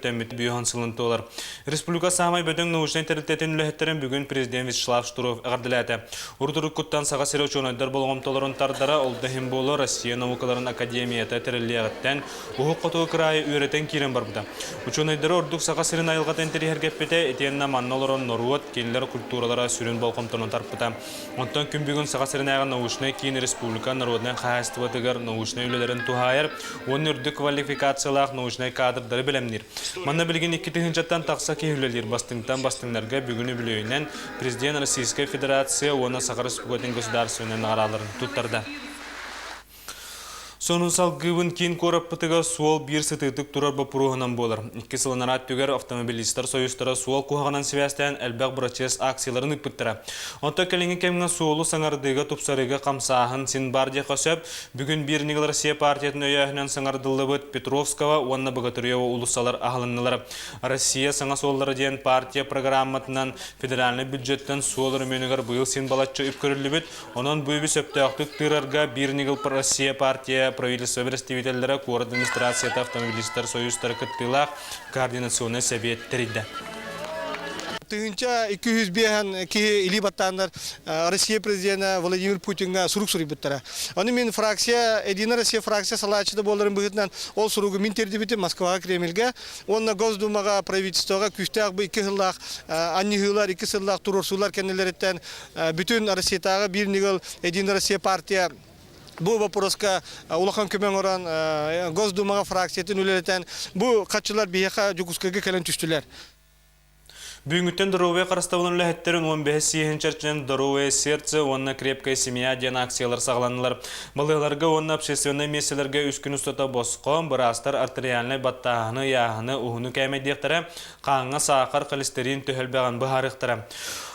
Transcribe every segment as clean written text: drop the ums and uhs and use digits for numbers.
көрөттен бит бүйөн сылынтылар. Республика самай бөтөн научный территориятын үлэхеттерин бүгүн президент Вячеслав Штуров эгардиләте. Урдуруккуттан сага сире учунайдар болгомтолорун тардара олдахим болу Россия наукаларын академията терилиягыттан ухук коту крайы үйрөтен кирен барбыда. Учунайдар ордук сага сирин айылгатын терихергеппете этиенна маннолорон норуот келлер культуралара сүрүн болгомтонун тарпыта. Онтон күн бүгүн сага сирин айган научный кийин республика народный хаястыбатыгар научный үлелерин тухайыр, он үрдүк квалификациялах научный кадрдары белемнир. Манна билген 2-тыгынчаттан такса кейүлелер бастыңнарга бүгүнү билөйүнен президент Российской Федерация оны Саха Республикатын государственный араларын туттарда. Сонун салгыбын кийин кораппытыга суол бир сытытык турар бапуруғынан болар. 2 сылынарат түгер автомобилистер союстара суол куғағынан связтан әлбәқ процесс акцияларын үппіттіра. Онта кәліңі кәміңі суолу саңардыға тупсарыға қамсағын син бардия қосып, бүгін бір негіл Россия партиятын өйәхінен саңардылы бұд Петровскава, онна бұғатырыяу улусалар ағылынылар. Россия саңа суоллары дейін партия программатынан федеральный бюджеттен суолыр мөнігер бұйыл син балатчы үпкөрілі бұд, онын бұйбі сөптіяқтық тырарға бір негіл Россия партия правительство представителлері кор администрацията автомобилистер союзтары кыттылақ координационный совет тіреді. Тыгынча 200 бейхан ки или баттандар Россия президенті Владимир Путинға сурук сурый буттара. Оны мен фракция, Единая Россия фракция салачыда боларын бұғытынан ол суругы мен терді бітім Москваға, Кремльге. Онна Госдумаға, правительствоға күштәқ бұл 2 жыллақ, анны жыллар, 2 жыллақ турорсулар кәнелереттен бүтін Россиятаға бір негіл Единая Россия партия bu вопроска улахан көмең оран Госдумаға фракциятын үлелетен bu қатшылар бейеқа жүкускаға кәлін түштілер. Бүгінгіттен дұруы қарыстауын үләхеттерін 15 сиехін чәрчінен дұруы сердце, онына крепкая семья ден акциялар сағланылар. Балығыларға онына общественный меселерге үскін ұстата босқон, бірастар артериальный баттағыны, яғыны, ұғыны кәмедектері, қаңға сақар холестерин түхілбәған бұхарықтары.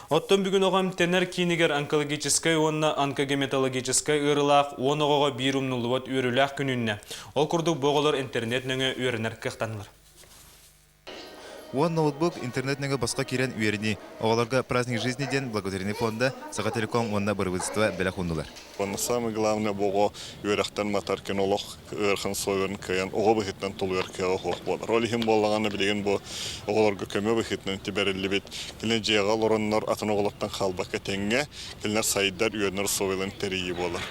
Оттон бүгін оғам тенер кейінігер онкологическай, онна онкогеметологическай ұрылақ, он оғаға бір умнулуат өріләқ күнінне. Ол күрдік боғылар интернет нөңі өрінер кіқтанылар. Он ноутбук интернетнегі басқа керен үйеріне. Оғаларға праздник жизни ден благодарный фонда Саха Телеком онна барвызыства бәлі құндылар. Самый главный боғы үйерақтан матаркен олық өрхін сойырын кайан оғы бұхеттен тұл өркеға оқ болды. Ролихим болағаны білеген бұл оғаларға көмі бұхеттен тібәрілі бет. Келіне жеғал оранлар атын оғалықтан қалбаққа тәңге, келіне сайдар үйернер сойылын тәрейі болар.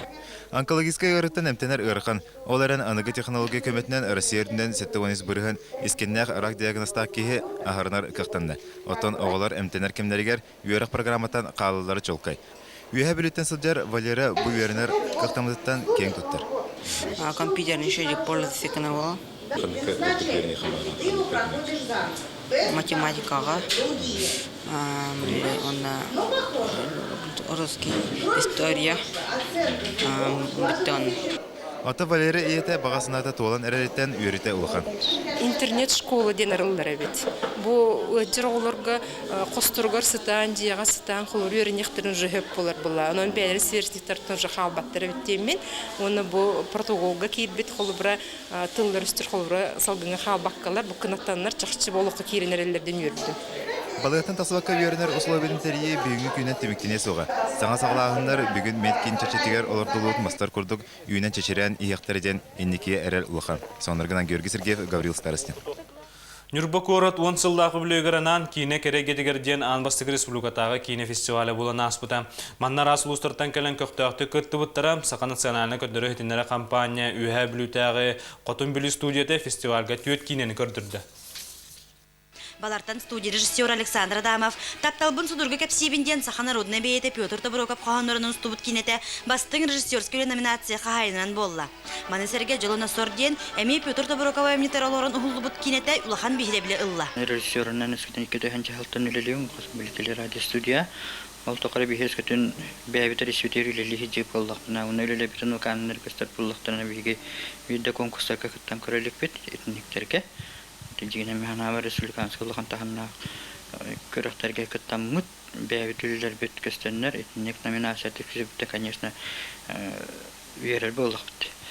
Онкологическай ырыттан әмтенер ырықан. Оларын анығы технология көметінен Россия өрдінден сәттіғаныз бұрығын ескеннәқ рак диагностақ кейі ағырынар қықтанды. Оттан оғалар әмтенер кемдерігер үйерік программатан қалылары чолқай. Үйе білеттен сылжар Валера бұл үйерінер қықтамыздықтан кең тұттыр. Компьютерный счетик пользовательного. Математикаға, русский, история, бітті. Ата Валерия иеті бағасынаты туалан әрелеттен үйеріте ұлыған. Интернет школа ден арылдар әбет. Бұл жырғыларға қостырғар сытан, жияға сытан, құлыр үйерінектерін жүхеп болар бұла. Оның бәлері сверстіктартын жақал баттыр әбеттемен, оны бұл протоколға кейіп бет құлыбыра тылдар үстір құлыбыра салғыңа қал баққалар, бұл қынаттанлар чақшы болуқы кейрен әрелерден үйерді. Балығаттан тасыбаққа үйерінер ұсылабелін тәрие бүгінгі күйінен теміктене соға. Саңа сағылағындар бүгін меткин чачетігер олардылуыт мастар күрдік үйінен чечерен ияқтарыден еннеке әрел ұлыған. Сонырғынан Георгий Сергеев, Гаврил Старостин. Нюрбакорат 10 сылдағы білігірінен кейіне керегедігерден Анбастық Республикатағы кейіне фестивалі болын аспыта. Маннар асыл ұстыртан кәлін көқтіақты күртті бұттыра, Сақа национальны көттірі хетінері компания үйә білутағы Қотын білі студияты фестивальға түйет кейінені көрдірді. Балартан студия режиссер Александр Адамов тапталбын судурга кепсибинден Саха народный бейте Петр Табуроков қоғанырының стубут кинете бастың режиссерская номинация қағайынан болла. Манесерге жылына сорден әме Петр Табурокова әмнетералорын ұғылыбыт кинете улахан бейде біле ылла. Режиссерынан әскетен 2-ті халтын үлелеуін қосым радио студия. Ол тоқары бейхес көтін бәйбітер есветер үлелі жеп болдақтына. Оны үлелі бітін ұқанын әркестер болдақтына бейге үйді конкурстарға күттен көрелік бет етініктерге. Тилжигине механава республиканский улахан таханна көрөктөргө кыттаммыт бәйбитүллер бүткөстөннөр этник номинация текшерипте, конечно, верер болдук.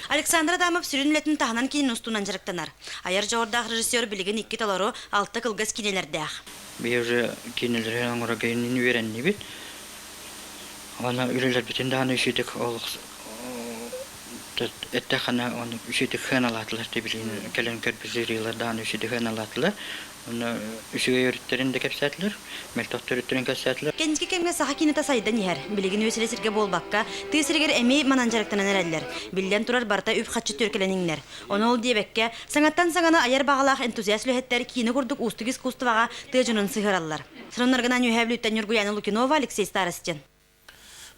Александр Адамов сүрүнүлөтүн таханан кийин устунан жарыктанар. Аяр жордах режиссер билеген 2 талары 6 кылгас кинелердеах. Бе уже кинелер аңгыра гейнин веренни бит. Ана үлелер бүтүн даны ишетик ол это хана он üşüdük hanalatlar dibilin kelen körpüzerilerden üşüdük hanalatlar. Onu üşüge yörütlerin de kapsatlar. Meltoktor yörütlerin kapsatlar. Кенчики кемге саха кинета сайдан ехер. Билигин өселесирге болбакка, тыысыргер эми мананжарыктан эреллер. Билден турар барта үп хатчы төркелениңнер. Оны ол дебекке, саңаттан саңана аяр багалах энтузиаст лөһеттер кийини курдук устугис кустувага тыжынын сыгыраллар. Сыроннаргынан юһәблүттен Юргуяна Лукинова, Алексей Старостин.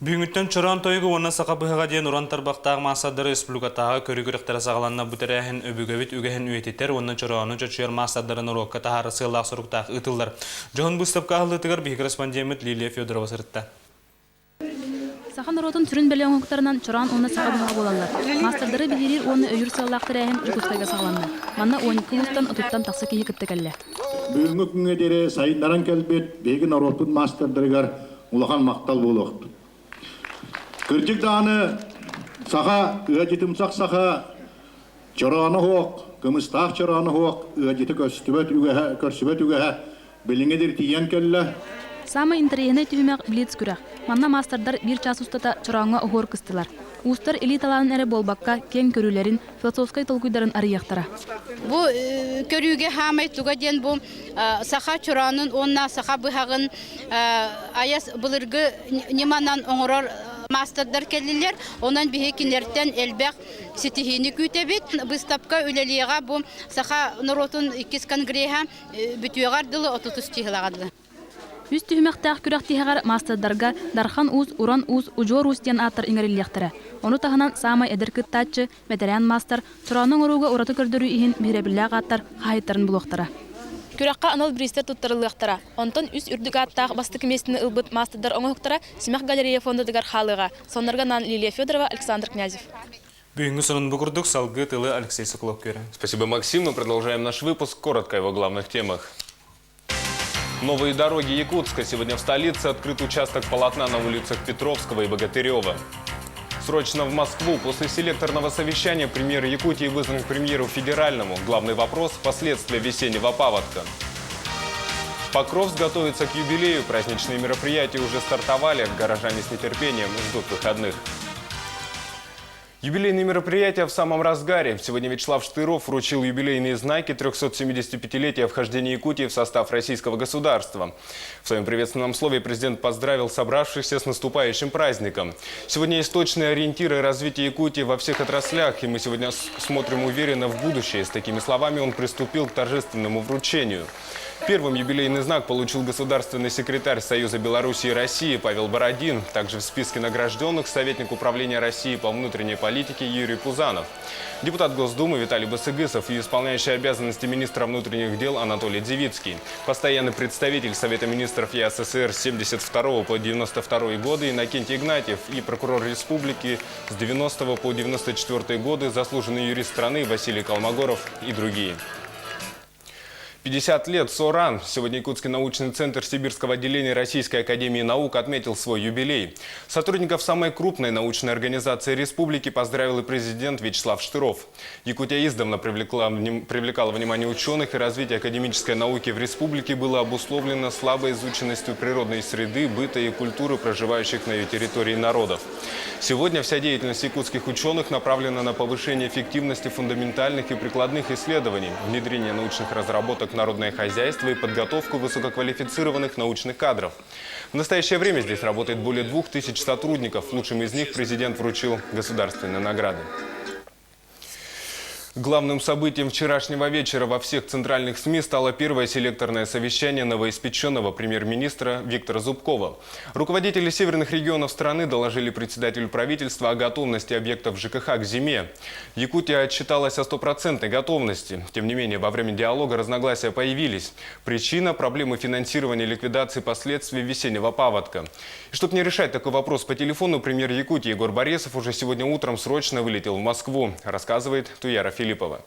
Бүгүнгүттен чоран тойгу онна сака быһыга диен уран тарбактагы масаддары республикатагы көрүгүрөктөр сагаланна бутерехин өбүгөбит үгөһин үетитер онна чорааны чочуер масаддарын урокка тахары сыйлак суруктак ытылдар. Жон бустапка ахлытыгар би корреспондент Лилия Федорова сырытта. Сахан оротун түрін бәлі оңықтарынан чоран оны сақа бұға болалар. Мастардары білерер оны өйір сыллақтыр әйін жүкістайға сағаланды. Манна 12 ұстан ұтыптан тақсы кейі кітті кәлі. Бүгінгі күнге дере сайындаран кәлбет бейгін оротун мастардырығар улахан мақтал болуқты. Кірдік дағаны саға үәдетімсақ саға чораны хоқ, кымыстақ чораны хоқ, үәдеті көрсібет үгәһә біліңедер тиен кәлі. Самы интерьене түймәк билет күрәк. Манна мастердар bir час устата чораңа огор кыстылар. Устар элиталарын әрі болбакка кен көрүләрин, философскай толкуйдарын арыяқтара. Бу көрүүгө хамай туга ден бу саха чоранын онна саха быхагын аяс былыргы неманан оңорор мастердар келдилер. Онан бихекинерден элбек ситихини күтебит. Быстапка үлелига бу саха норотун 2 конгресса бүтүгардылы 30 тиглагады. Үз түймәктәк күрәктиһәгәр мастердарга дархан уз, уран уз, ужор уз ден атыр иңереллектәре. Оны таһанан самай эдеркит татчы, ветеран мастер, чораның уруга ураты көрдөрү иһин биребилләк аттар хайыттарын булыктыра. Күрәккә анал бристер туттырылыктыра. Онтон үз үрдүк аттак бастык местне ылбыт мастердар оңоктыра Симах галерея фонды дигәр халыга. Соннарга нан Лилия Федорова, Александр Князев. Бүгүнгү сонун бугурдук салгы тылы Алексей Соколов көрә. Спасибо, Максим. Мы продолжаем наш выпуск. Коротко о его главных темах. Новые дороги Якутска. Сегодня в столице открыт участок полотна на улицах Петровского и Богатырева. Срочно в Москву. После селекторного совещания премьер Якутии вызван к премьеру федеральному. Главный вопрос – последствия весеннего паводка. Покровск готовится к юбилею. Праздничные мероприятия уже стартовали. Горожане с нетерпением ждут выходных. Юбилейные мероприятия в самом разгаре. Сегодня Вячеслав Штыров вручил юбилейные знаки 375-летия вхождения Якутии в состав российского государства. В своем приветственном слове президент поздравил собравшихся с наступающим праздником. Сегодня есть точные ориентиры развития Якутии во всех отраслях, и мы сегодня смотрим уверенно в будущее. С такими словами он приступил к торжественному вручению. Первым юбилейный знак получил государственный секретарь Союза Беларуси и России Павел Бородин. Также в списке награжденных советник управления России по внутренней политике Юрий Пузанов. Депутат Госдумы Виталий Басыгысов и исполняющий обязанности министра внутренних дел Анатолий Девицкий. Постоянный представитель Совета министров ЕССР с 1972 по 1992 годы Иннокентий Игнатьев и прокурор республики с 1990 по 1994 годы заслуженный юрист страны Василий Колмогоров и другие. 50 лет СОРАН. Сегодня Якутский научный центр Сибирского отделения Российской академии наук отметил свой юбилей. Сотрудников самой крупной научной организации республики поздравил и президент Вячеслав Штыров. Якутия издавна привлекала внимание ученых, и развитие академической науки в республике было обусловлено слабой изученностью природной среды, быта и культуры проживающих на ее территории народов. Сегодня вся деятельность якутских ученых направлена на повышение эффективности фундаментальных и прикладных исследований, внедрение научных разработок в народное хозяйство и подготовку высококвалифицированных научных кадров. В настоящее время здесь работает более 2000 сотрудников. Лучшим из них президент вручил государственные награды. Главным событием вчерашнего вечера во всех центральных СМИ стало первое селекторное совещание новоиспеченного премьер-министра Виктора Зубкова. Руководители северных регионов страны доложили председателю правительства о готовности объектов ЖКХ к зиме. Якутия отчиталась о 100% готовности. Тем не менее, во время диалога разногласия появились. Причина – проблемы финансирования и ликвидации последствий весеннего паводка. И чтобы не решать такой вопрос по телефону, премьер Якутии Егор Борисов уже сегодня утром срочно вылетел в Москву, рассказывает Туяра Филиппова.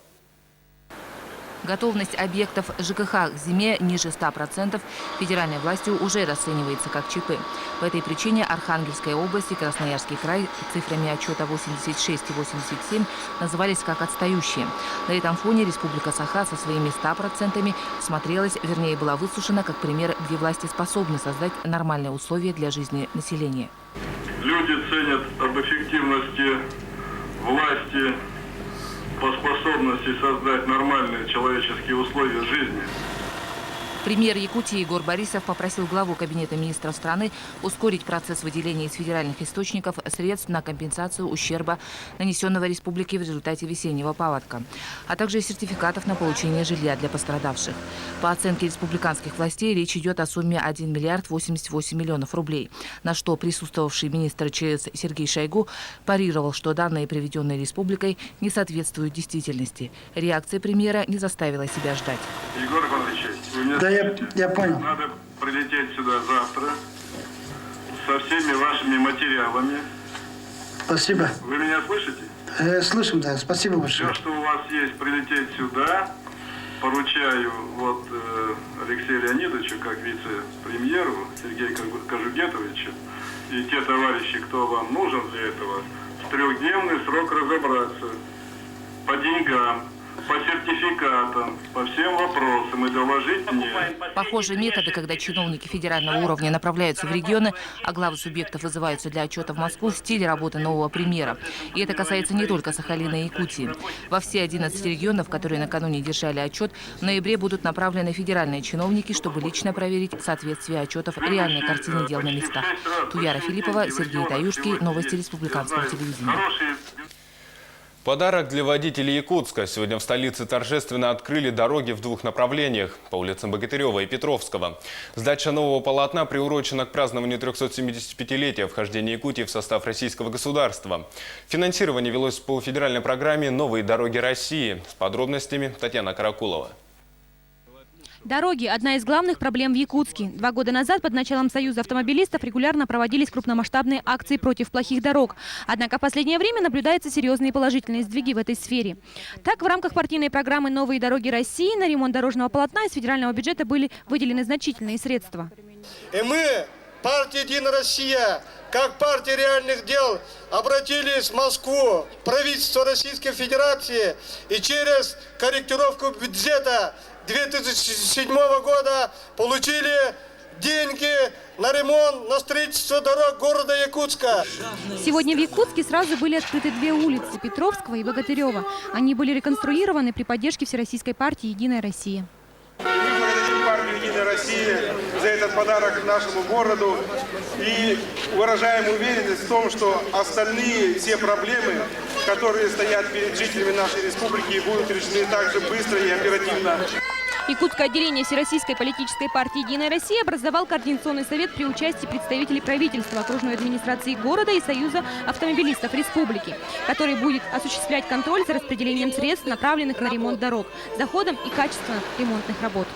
Готовность объектов ЖКХ к зиме ниже 100% федеральной властью уже расценивается как ЧП. По этой причине Архангельская область и Красноярский край цифрами отчета 86 и 87 назывались как отстающие. На этом фоне Республика Саха со своими 100% смотрелась, вернее была выслушана как пример, где власти способны создать нормальные условия для жизни населения. Люди ценят об эффективности власти по способности создать нормальные человеческие условия жизни. Премьер Якутии Егор Борисов попросил главу Кабинета министров страны ускорить процесс выделения из федеральных источников средств на компенсацию ущерба, нанесенного республике в результате весеннего паводка, а также сертификатов на получение жилья для пострадавших. По оценке республиканских властей речь идет о сумме 1 миллиард 88 миллионов рублей, на что присутствовавший министр ЧС Сергей Шойгу парировал, что данные, приведенные республикой, не соответствуют действительности. Реакция премьера не заставила себя ждать. Егор Иванович, вы меня я понял. Надо прилететь сюда завтра со всеми вашими материалами. Спасибо. Вы меня слышите? Слышим, да. Спасибо большое. Все, что у вас есть, прилететь сюда. Поручаю Алексею Леонидовичу, как вице-премьеру, Сергею Кожугетовичу, и те товарищи, кто вам нужен для этого, в 3-дневный срок разобраться по деньгам, по сертификатам, по всем вопросам и доложить мне. Похожие методы, когда чиновники федерального уровня направляются в регионы, а главы субъектов вызываются для отчета в Москву, стиль работы нового премьера. И это касается не только Сахалина и Якутии. Во все 11 регионов, которые накануне держали отчет, в ноябре будут направлены федеральные чиновники, чтобы лично проверить соответствие отчетов реальной картине дел на местах. Туяра Филиппова, Сергей Таюшский. Новости республиканского телевидения. Подарок для водителей Якутска. Сегодня в столице торжественно открыли дороги в 2 направлениях – по улицам Богатырева и Петровского. Сдача нового полотна приурочена к празднованию 375-летия вхождения Якутии в состав российского государства. Финансирование велось по федеральной программе «Новые дороги России». С подробностями Татьяна Каракулова. Дороги – одна из главных проблем в Якутске. 2 года назад под началом Союза автомобилистов регулярно проводились крупномасштабные акции против плохих дорог. Однако в последнее время наблюдаются серьезные положительные сдвиги в этой сфере. Так, в рамках партийной программы «Новые дороги России» на ремонт дорожного полотна из федерального бюджета были выделены значительные средства. И мы, партия «Единая Россия», как партия реальных дел, обратились в Москву, правительство Российской Федерации, и через корректировку бюджета 2007 года получили деньги на ремонт, на строительство дорог города Якутска. Сегодня в Якутске сразу были открыты 2 улицы – Петровского и Богатырева. Они были реконструированы при поддержке Всероссийской партии «Единая Россия». Мы благодарим партию «Единая Россия» за этот подарок нашему городу и выражаем уверенность в том, что остальные все проблемы, которые стоят перед жителями нашей республики, будут решены также быстро и оперативно. Якутское отделение Всероссийской политической партии «Единая Россия» образовал координационный совет при участии представителей правительства, окружной администрации города и Союза автомобилистов республики, который будет осуществлять контроль за распределением средств, направленных на ремонт дорог, за ходом и качеством ремонтных работ.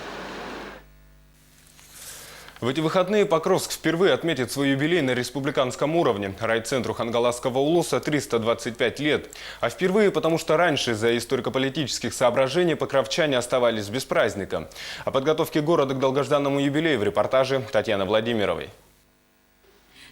В эти выходные Покровск впервые отметит свой юбилей на республиканском уровне. Райцентру Хангаласского улуса 325 лет. А впервые потому, что раньше из-за историко-политических соображений покровчане оставались без праздника. О подготовке города к долгожданному юбилею в репортаже Татьяны Владимировой.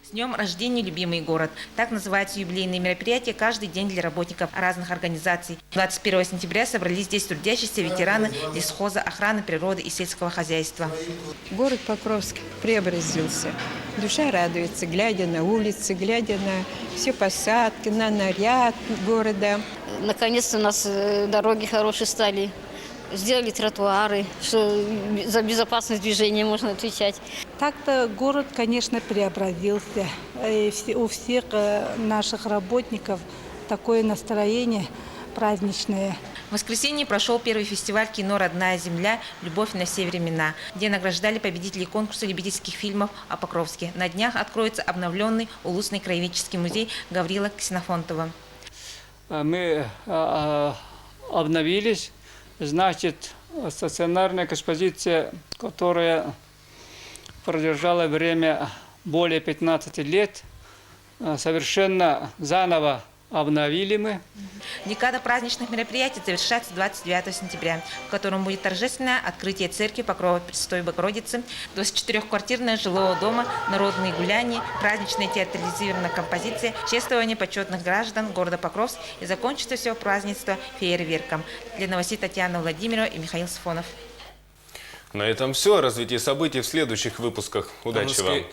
С днем рождения, любимый город. Так называются юбилейные мероприятия каждый день для работников разных организаций. 21 сентября собрались здесь трудящиеся ветераны лесхоза, охраны природы и сельского хозяйства. Город Покровск преобразился. Душа радуется, глядя на улицы, глядя на все посадки, на наряд города. Наконец-то у нас дороги хорошие стали. Сделали тротуары, что за безопасность движения можно отвечать. Так-то город, конечно, преобразился. У всех наших работников такое настроение праздничное. В воскресенье прошел первый фестиваль «Кино. Родная земля. Любовь на все времена», где награждали победителей конкурса любительских фильмов о Покровске. На днях откроется обновленный Улусный краеведческий музей Гаврила Ксенофонтова. Мы обновились. Значит, стационарная экспозиция, которая продержала время более 15 лет, совершенно заново обновили мы. Декада праздничных мероприятий завершается 29 сентября, в котором будет торжественное открытие церкви Покрова Пресвятой Богородицы, 24-квартирное жилого дома, народные гуляния, праздничная театрализированная композиция, чествование почетных граждан города Покровск и закончится все празднество фейерверком. Для новостей Татьяна Владимирова и Михаил Сафонов. На этом все. Развитие событий в следующих выпусках. Удачи вам!